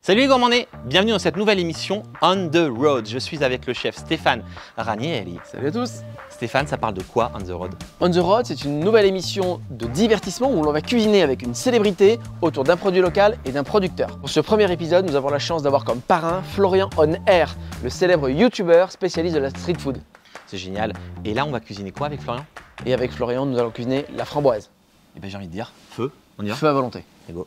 Salut les gourmandais, bienvenue dans cette nouvelle émission On the Road. Je suis avec le chef Stéphane Ranieri. Salut à tous. Stéphane, ça parle de quoi On the Road? On the Road, c'est une nouvelle émission de divertissement où l'on va cuisiner avec une célébrité autour d'un produit local et d'un producteur. Pour ce premier épisode, nous avons la chance d'avoir comme parrain Florian On Air, le célèbre YouTuber spécialiste de la street food. C'est génial. Et là, on va cuisiner quoi avec Florian? Et avec Florian, nous allons cuisiner la framboise. Eh bien, j'ai envie de dire feu. On y va? Feu à volonté. Et go.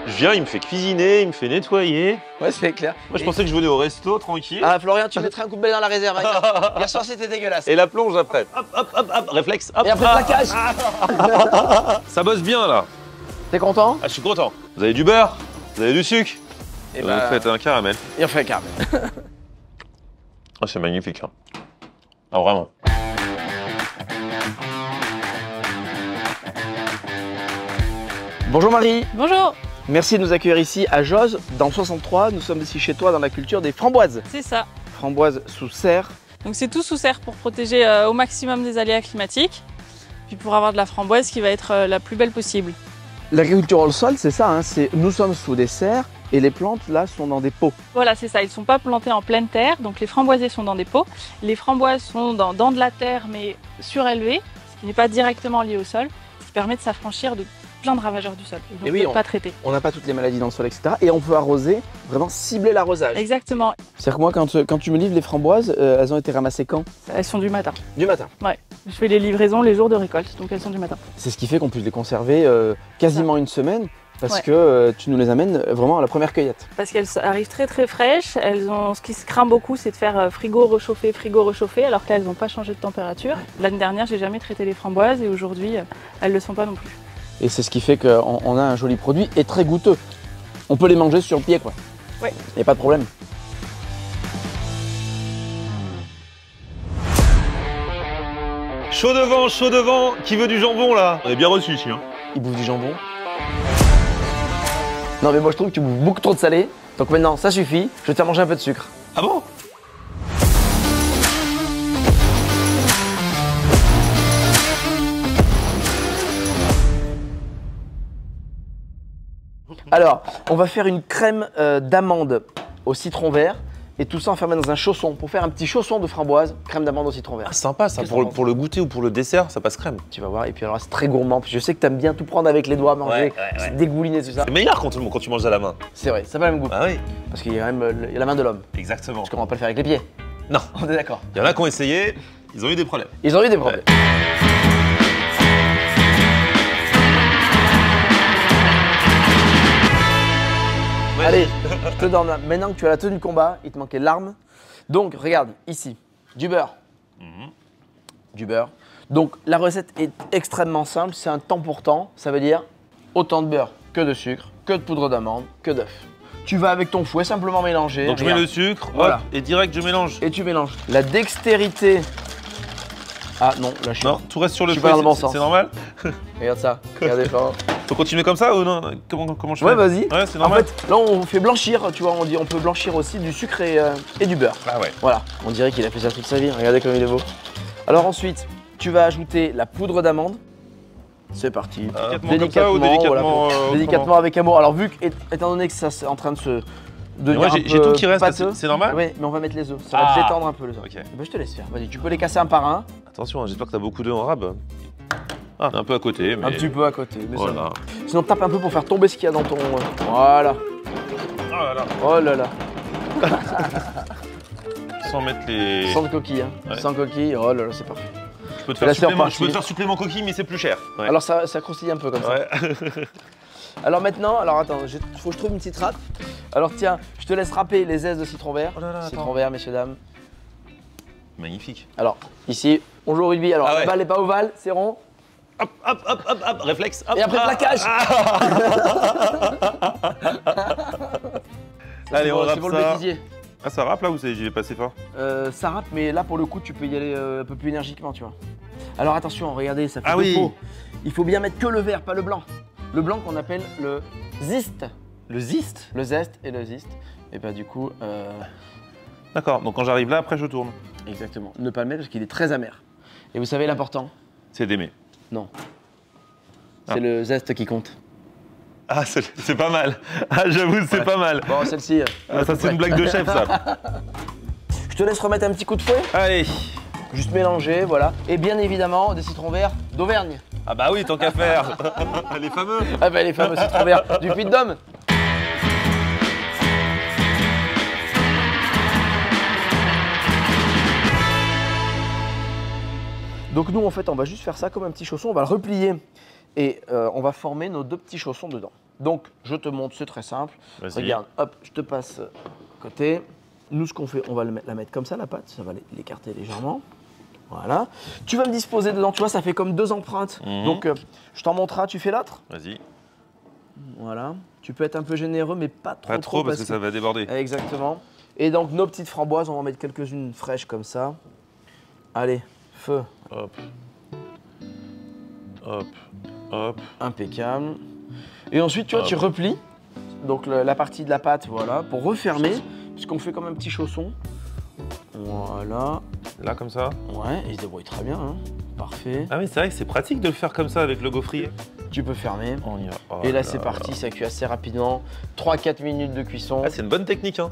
Je viens, il me fait cuisiner, il me fait nettoyer. Ouais, c'est clair. Moi, je pensais que je venais au resto, tranquille. Ah, Florian, tu mettrais un coup de balai dans la réserve. Hein. Hier soir, c'était dégueulasse. Et la plonge après. Hop, hop, hop, hop, réflexe. Hop. Et après, plaquage. Ça bosse bien là. T'es content? Ah, je suis content. Vous avez du beurre, vous avez du sucre. Et Vous faites un caramel. Et on fait un caramel. Ah, c'est magnifique. Hein. Ah, vraiment. Bonjour Marie. Bonjour, Merci de nous accueillir ici à Joz, dans le 63. Nous sommes ici chez toi dans la culture des framboises. c'est ça. Framboises sous serre. Donc c'est tout sous serre pour protéger au maximum des aléas climatiques, puis pour avoir de la framboise qui va être la plus belle possible. L'agriculture au sol, c'est ça, hein, nous sommes sous des serres et les plantes là sont dans des pots. Voilà, c'est ça, ils ne sont pas plantés en pleine terre, donc les framboisiers sont dans des pots. Les framboises sont dans de la terre mais surélevées, ce qui n'est pas directement lié au sol, ce qui permet de s'affranchir de plein de ravageurs du sol, et donc oui, de ne pas traiter. On n'a pas toutes les maladies dans le sol, etc. Et on peut arroser, vraiment cibler l'arrosage. Exactement, C'est-à-dire que moi, quand tu me livres les framboises, elles ont été ramassées quand? elles sont du matin. Du matin. Ouais, je fais les livraisons les jours de récolte, donc elles sont du matin. C'est ce qui fait qu'on puisse les conserver quasiment une semaine, parce Ouais. que tu nous les amènes vraiment à la première cueillette. Parce qu'elles arrivent très très fraîches, ce qui se craint beaucoup c'est de faire frigo réchauffé, alors qu'elles n'ont pas changé de température. L'année dernière j'ai jamais traité les framboises et aujourd'hui elles ne le sont pas non plus. Et c'est ce qui fait qu'on a un joli produit et très goûteux. On peut les manger sur le pied, quoi. Ouais. Il n'y a pas de problème. Chaud devant. Qui veut du jambon là? On est bien reçu ici. Hein. Il bouffe du jambon. Non mais moi je trouve que tu bouffes beaucoup trop de salé. Donc maintenant ça suffit, je vais te faire manger un peu de sucre. Ah bon? Alors, on va faire une crème d'amande au citron vert. Et tout ça enfermé dans un chausson pour faire un petit chausson de framboise, crème d'amande au citron vert. Ah, sympa ça. Qu'est-ce que t'en Pour le goûter ou pour le dessert, ça passe crème. Tu vas voir, et puis alors c'est très gourmand. Je sais que t'aimes bien tout prendre avec les doigts, manger, c'est dégouliner tout ça. C'est meilleur quand tu manges à la main. C'est vrai, ça n'a pas le même goût. Ah oui. Parce qu'il y a quand même il y a la main de l'homme. Exactement. Parce qu'on va pas le faire avec les pieds. Non. On est d'accord. Il y en a qui ont essayé, ils ont eu des problèmes. Ils ont eu des problèmes. Allez, je te donne. Maintenant que tu as la tenue de combat, il te manquait l'arme. Donc, regarde, ici, du beurre. Du beurre. Donc, la recette est extrêmement simple. C'est un temps pour temps. Ça veut dire autant de beurre que de sucre, que de poudre d'amande, que d'œuf. Tu vas avec ton fouet simplement mélanger. Donc je mets Regarde. le sucre, Voilà. hop, et direct je mélange. Et tu mélanges. La dextérité. Ah non, là je suis. Non, tout reste sur le Je suis feu, pas dans le bon c'est sens. normal? Regarde ça. Regardez fort. Faut continuer comme ça ou non? Comment je fais? Ouais, vas-y. Ouais, c'est En normal. fait, là on fait blanchir, tu vois, on peut blanchir aussi du sucre et du beurre. Ah ouais. Voilà, on dirait qu'il a fait ça toute sa vie, regardez comme il est beau. Alors ensuite, tu vas ajouter la poudre d'amande. C'est parti. Délicatement comme ça ou délicatement délicatement autrement? avec amour. Alors vu que, étant donné que ça c'est en train de se Mais devenir moi un j'ai peu tout qui reste, pâteux. c'est normal? Oui, mais on va mettre les œufs, ça va Ah. te détendre un peu les œufs. Ok. Ben, je te laisse faire, vas-y, tu peux les casser un par un, Attention, hein, j'espère que t'as beaucoup d'œufs en rab. Ah, un peu à côté, mais. un petit peu à côté. Mais ça Voilà. va. Sinon tape un peu pour faire tomber ce qu'il y a dans ton... Voilà. Oh là là. Oh là là. Sans mettre les. Sans coquille, hein. Ouais. Sans coquille, oh là là, c'est parfait. Je peux te La faire sœur supplément, partie. je peux te faire supplément coquille, mais c'est plus cher. Ouais. Alors ça croustille un peu comme ça. Ouais. Alors maintenant, alors attends, faut que je trouve une petite râpe. Alors tiens, je te laisse râper les aises de citron vert. Oh là là, Citron attends. vert, messieurs, dames. Magnifique. Alors, ici, on joue au rugby. Alors, Ah ouais. la balle n'est pas ovale, c'est rond. Hop, hop, hop, hop, hop, réflexe. Hop, Et après, ah, plaquage. Allez, on C'est râpe pour le ça. bêtisier. Ah, ça râpe là ou j'y vais passer fort? Ça râpe, mais là, pour le coup, tu peux y aller un peu plus énergiquement, tu vois. Alors attention, regardez, ça fait Ah deux oui. pots. Il faut bien mettre que le vert, pas le blanc. Le blanc qu'on appelle le zeste. Le ziste? Le zeste et le ziste. Et bah du coup, D'accord, donc quand j'arrive là, après je tourne. exactement. Ne pas le mettre parce qu'il est très amer. Et vous savez l'important? C'est d'aimer. Non. C'est le zeste qui compte. Ah, c'est pas mal. Ah, j'avoue, c'est pas mal. Bon, celle-ci. Ah, ça, c'est une blague de chef, ça. Je te laisse remettre un petit coup de fouet. Allez. Juste mélanger, voilà. Et bien évidemment, des citrons verts d'Auvergne. Ah bah oui, tant qu'à faire. Les fameux. Ah bah les fameux citrons verts du Puy-de-Dôme. Donc nous, en fait, on va juste faire ça comme un petit chausson. On va le replier et on va former nos 2 petits chaussons dedans. Donc, je te montre, c'est très simple. Regarde, hop, je te passe côté. Nous, ce qu'on fait, on va la mettre comme ça, la pâte. Ça va l'écarter légèrement. Voilà. Tu vas me disposer dedans. Tu vois, ça fait comme 2 empreintes. Donc, je t'en montrerai. Tu fais l'autre. Vas-y. Voilà. Tu peux être un peu généreux, mais pas trop. Pas trop parce que ça va déborder. Exactement. Et donc, nos petites framboises, on va en mettre quelques-unes fraîches comme ça. Allez, feu. Hop. Hop. Hop. Impeccable. Et ensuite, tu vois, tu replies donc la partie de la pâte, voilà, pour refermer, puisqu'on fait comme un petit chausson. Voilà. Là, comme ça. Ouais, il se débrouille très bien, hein. Parfait. Ah oui, c'est vrai que c'est pratique de le faire comme ça avec le gaufrier. Tu peux fermer. On y va. Oh et là, c'est parti, ça cuit assez rapidement. 3-4 minutes de cuisson. Ah, c'est une bonne technique, hein.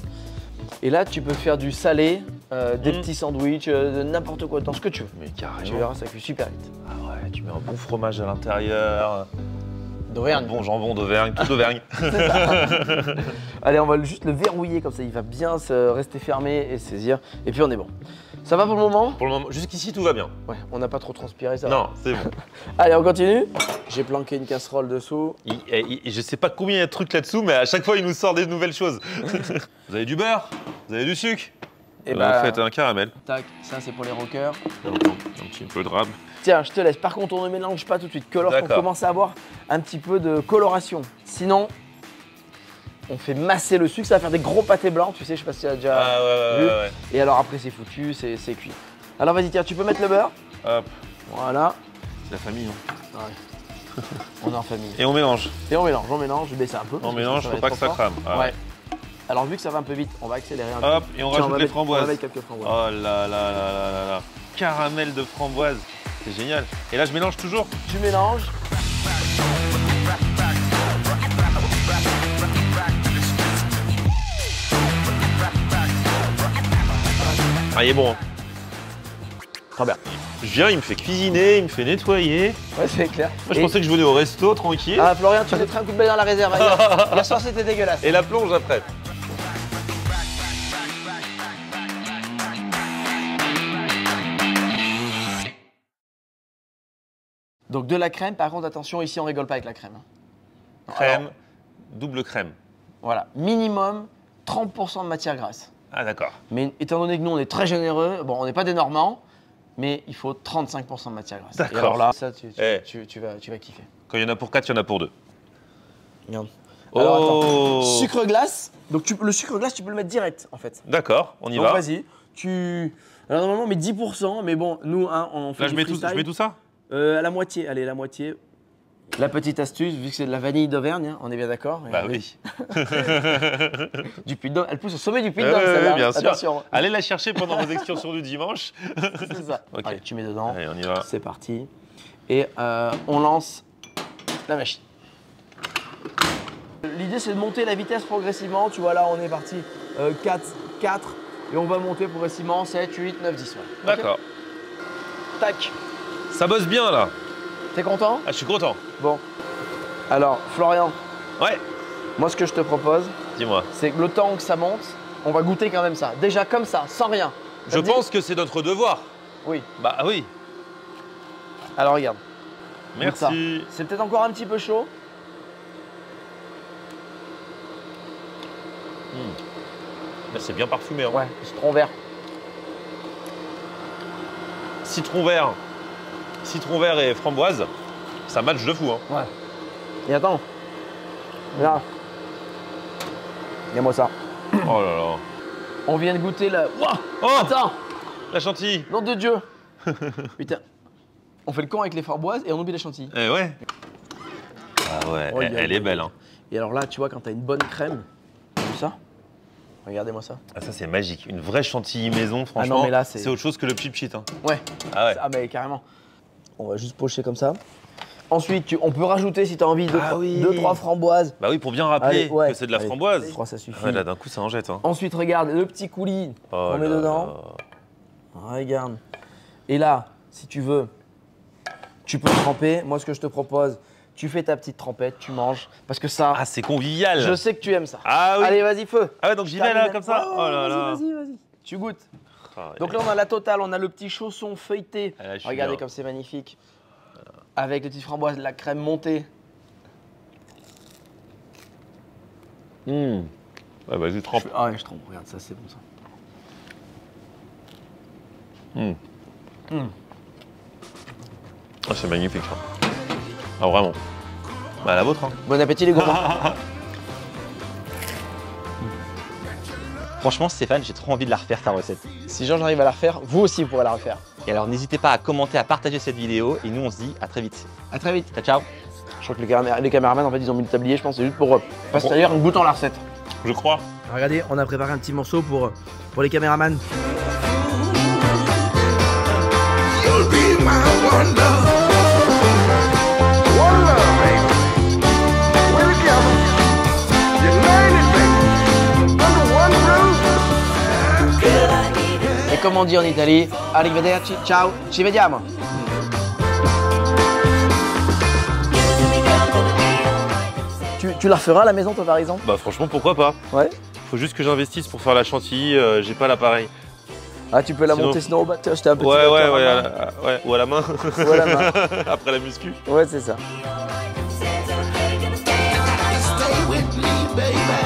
Et là, tu peux faire du salé, des petits sandwichs, n'importe quoi, dans ce que tu veux. Mais Tu carrément. verras, ça cuit super vite. Ah ouais, tu mets un bon fromage à l'intérieur. Un D'Auvergne. bon jambon d'Auvergne, tout d'Auvergne. Allez, on va juste le verrouiller comme ça, il va bien rester fermé et saisir. Et puis on est bon. Ça va pour le moment? Pour le moment, jusqu'ici, tout va bien. Ouais, on n'a pas trop transpiré, ça va. Non, c'est bon. Allez, on continue. J'ai planqué une casserole dessous. Je sais pas combien il y a de trucs là-dessous, mais à chaque fois, il nous sort des nouvelles choses. Vous avez du beurre? Vous avez du sucre? Et Vous faites un caramel. Tac, ça c'est pour les rockers. Un petit peu de rab. Tiens, je te laisse. Par contre, on ne mélange pas tout de suite, que lorsqu'on D'accord. commence à avoir un petit peu de coloration. Sinon, on fait masser le sucre, ça va faire des gros pâtés blancs, tu sais, je sais pas si tu as déjà vu. Ouais. Et alors après, c'est foutu, c'est cuit. Alors vas-y, tiens, tu peux mettre le beurre. Hop, Voilà. c'est la famille. Hein. Ouais. On est en famille. Et on mélange. Et on mélange, je baisse un peu. On parce que mélange, va faut être pas que trop ça fort. crame. Ah Ouais. Alors vu que ça va un peu vite, on va accélérer un peu. Hop, et on Tiens, rajoute les On va framboises. mettre quelques framboises. Oh là là là là là là. Caramel de framboise. C'est génial. Et là, je mélange toujours. Tu mélanges. Ah, il est bon. Hein. Très bien. Je viens, il me fait cuisiner, il me fait nettoyer. Ouais, c'est clair. Moi, je pensais que je venais au resto tranquille. Ah, Florian, tu mettrais un coup de balai dans la réserve. Hier soir, c'était dégueulasse. Et la plonge après. Donc de la crème, par contre, attention, ici, on rigole pas avec la crème. Crème, Alors, double crème. voilà, minimum 30% de matière grasse. Ah, d'accord. Mais étant donné que nous, on est très généreux, bon, on n'est pas des Normands, mais il faut 35% de matière grasse. D'accord. Et alors là, ça, tu Eh. vas kiffer. Quand il y en a pour 4, il y en a pour 2. Regarde. Oh. Alors, attends. Sucre glace. Donc, le sucre glace, tu peux le mettre direct, en fait. D'accord, on y Donc, va. vas-y. Alors, normalement, on met 10%, mais bon, nous, hein, on fait Là, je du mets, freestyle. je mets tout ça. À la moitié, allez, la moitié. La petite astuce, vu que c'est de la vanille d'Auvergne, hein, on est bien d'accord? Bah Regardez. oui. Du Puy-de-Dôme. Elle pousse au sommet du Puy-de-Dôme, Ouais, celle-là. bien sûr. Attention. Allez la chercher pendant vos excursions du dimanche. C'est ça. Ok. Allez, tu mets dedans. Allez, on y va. C'est parti. Et on lance la machine. L'idée, c'est de monter la vitesse progressivement. Tu vois, là, on est parti 4, et on va monter progressivement 7, 8, 9, 10. Ouais. D'accord. Ok. Tac. Ça bosse bien là. T'es content? Ah, je suis content. Bon. Alors, Florian, Ouais. moi, ce que je te propose, Dis-moi. c'est que le temps que ça monte, on va goûter quand même ça. Déjà comme ça, sans rien. Ça Je te dit? pense que c'est notre devoir. Oui. Bah oui. Alors, regarde. Goûte ça. Merci. C'est peut-être encore un petit peu chaud. Là, c'est bien parfumé. Hein. Ouais, citron vert. Citron vert et framboise, ça match de fou. Hein. Ouais. Et attends. Là. Regarde-moi ça. Oh là là. On vient de goûter la. Ouah. Oh, Attends. la chantilly. Nom de Dieu. Putain. On fait le con avec les framboises et on oublie la chantilly. Eh ouais. Ah ouais, Oh, elle est belle. Hein. Et alors là, tu vois, quand t'as une bonne crème, t'as vu ça? Regardez-moi ça. Ah, ça, c'est magique. Une vraie chantilly maison, franchement. non, mais là, c'est autre chose que le pip cheat. Hein. Ouais. Ah ouais. Ah, mais carrément. On va juste pocher comme ça. Ensuite, on peut rajouter si tu as envie 2-3 framboises. Bah oui, pour bien rappeler Allez, ouais, que c'est de la allez, framboise. Je crois que ça suffit. Ouais, là, d'un coup, ça en jette. Hein. Ensuite, regarde, le petit coulis Oh qu'on met là dedans. là. Regarde. Et là, si tu veux, tu peux tremper. Moi, ce que je te propose, tu fais ta petite trempette, tu manges. Parce que ça, Ah, c'est convivial. je sais que tu aimes ça. Ah oui. Allez, vas-y, feu. Ah ouais, donc j'y vais là, comme ça. Ouais, Oh là là. Vas-y. Tu goûtes. Ah, Donc là, on a la totale, on a le petit chausson feuilleté. Ah, là, je suis Regardez bien. comme c'est magnifique. Avec les petites framboises, la crème montée. Ouais, vas-y, trempe. Ah ouais, je trempe. Regarde, ça, c'est bon ça. Ah, c'est magnifique. Ça. Ah, vraiment. Bah, la vôtre. Hein. Bon appétit, les gourmands. Franchement, Stéphane, j'ai trop envie de la refaire ta recette. Si Georges arrive à la refaire, vous aussi, vous pourrez la refaire. Et alors, n'hésitez pas à commenter, à partager cette vidéo. Et nous, on se dit à très vite. À très vite. Ciao, ciao. Je crois que les caméramans, en fait, ils ont mis le tablier, je pense, c'est juste pour eux. Parce que d'ailleurs, en goûtant la recette. Je crois. Regardez, on a préparé un petit morceau pour les caméramans. You'll be my one love. One love, baby. We're together. United, baby. Under one roof. Et comme on dit en Italie, arrivederci, ciao, ci vediamo. Tu la referas à la maison, toi, par exemple? Bah, franchement, pourquoi pas? Ouais. Faut juste que j'investisse pour faire la chantilly. J'ai pas l'appareil. Ah, tu peux la Sinon- monter sinon au batteur, j'étais un petit Ouais, batteur ouais, à ouais, main. ouais. Ou à la main. Ou à la main. Après la muscu. Ouais, c'est ça. Stay with me, baby.